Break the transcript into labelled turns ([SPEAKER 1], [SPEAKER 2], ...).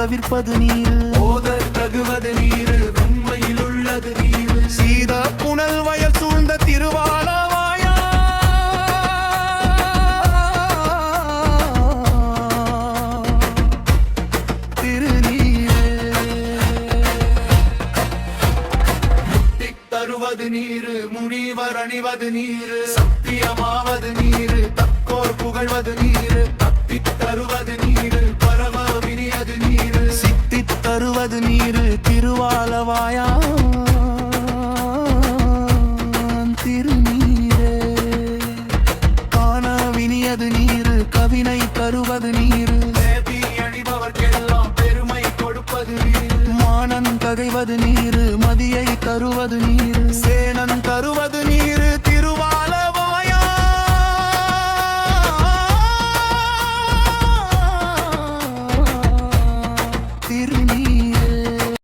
[SPEAKER 1] தவிர்ப்பது நீரு
[SPEAKER 2] ஓதத் தகுவது நீரு உண்மையில் உள்ளது நீரு
[SPEAKER 1] சீத புனல் வயல் சூழ்ந்த திருவாலவாயா திருநீரே
[SPEAKER 2] தருவது நீரு முனிவர் அணிவது நீரு சத்தியமாவது நீரு தக்கோர் புகழ்வது நீரு தப்பித் தருவது நீரு பரம வினியது நீரு
[SPEAKER 1] சித்தித் தருவது நீரு திருவாலவாயா திருநீரே காண வினியது நீரு கவினை தருவது நீரு
[SPEAKER 2] தேவி அணிபவர்க்கெல்லாம் பெருமை கொடுப்பது நீரு
[SPEAKER 1] மானன் தகைவது நீரு மதியை தருவது நீரு சேனன் தருவது நீரு